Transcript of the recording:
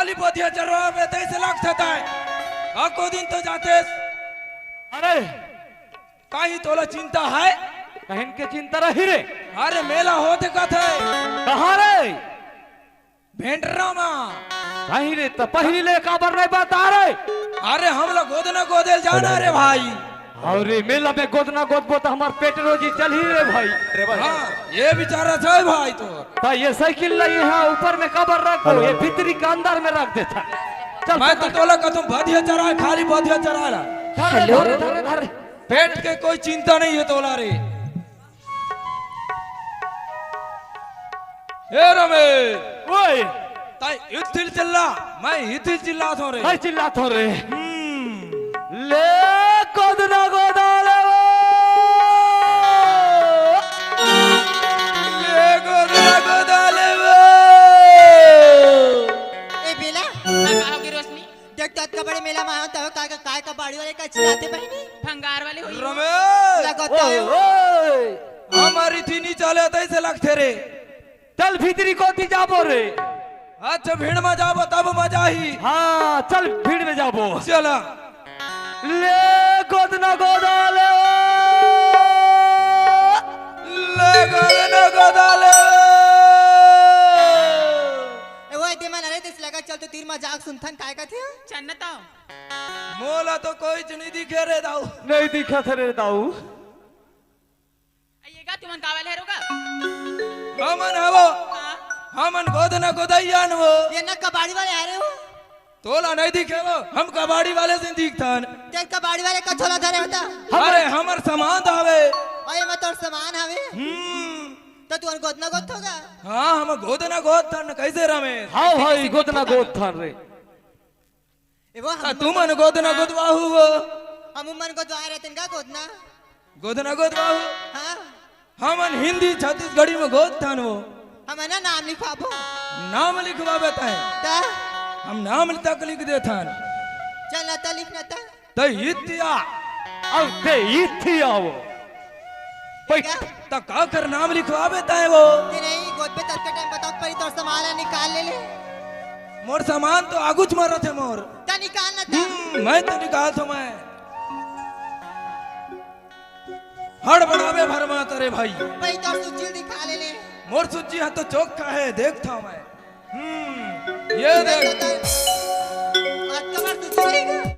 खाली पोथिया चरवा पे तेईस लाख था आको दिन तो जाते अरे काही तोला चिंता है कहन के चिंता रही रे। अरे मेला होते का थे कहाँ रे भेंटरा मा कहीं रे तो पहले काबर नहीं बता रे। अरे हम लोग गोदना गोदेल जाना रे भाई और मेला में गोदना गोदबो तो हमार पेट रोजी चल ही रे भाई। हाँ ये बेचारा था भाई तो ये साइकिल लाई है ऊपर में कबर रखो ये भीतरी के अंदर में रख देता। चल मैं तो तोला का तुम बधिया चरा खाली बधिया चरा ला पेट के कोई चिंता नहीं है तोला रे। ए रमेश ओए ताई इथिल चिल्ला मैं इथिल चिल्ला थो रे मैं चिल्ला थो रे ले गोदना गोदाले ले गोदना गोदाले ए बेला होगी रोशनी देख तो का बड़े मेला में आयो तब काय का बाड़ी वाले का चिल्लाते बहनी भंगार वाले हुई रमेश लगता है ओए हमारी थी नहीं चले तैसे लगते रे चल भीतरी कोती जाबो रे। अच्छा भीड़ में जाबो तब मजा ही हाँ चल भीड़ में जाबो चला ले गोदना गोदाले ले गोदना गोदाले ए वो दे मन अरे दिस लगा चल तो तीर मजाक सुनथन काय का थे चन्नता मोला तो कोई नहीं दिखे रे दाऊ नहीं दिखा थे रे दाऊ आइएगा तुमन कावल है रोगा हमन हवो हमन गोदना गोदैयान वो ये न कबाड़ी वाले आ रहे हो तोला नहीं दिखे वो हम कबाड़ी वाले से दिखतान देख कबाड़ी वाले का छोला धरे होता अरे हमर सामान दावे ओए मत और सामान हवे तो तू गोदना गोद होगा हाँ हम गोदना गोदथन कैसे रमेश हाँ भाई गोदना गोद था रे। ए वो तुमन गोदना गोदवाहु वो हम मन को द्वार रहते का गोदना गोदना गोदवाहु हां हमन हिंदी छत्तीसगढ़ी में गोदथन वो हम ना नाम लिखवाबो नाम लिखवावे ता ता हम नाम तक लिख देथन चल ना ता लिख ना ता तो हितिया अब ते इथी आओ भाई क्या तो का कर नाम लिखवावे ता वो ये नहीं गोद पे तक के टाइम बताओ परी तोर सामान निकाल ले ले मोर सामान तो आगुच मारो थे मोर ता निकाल ना ता मैं तो निकाल तो मैं हड़ बढ़ावे भरमा तेरे भाई परी तोर सूची दिखा ले ले मोर सूची है तो चौक का है देखता मैं ये देख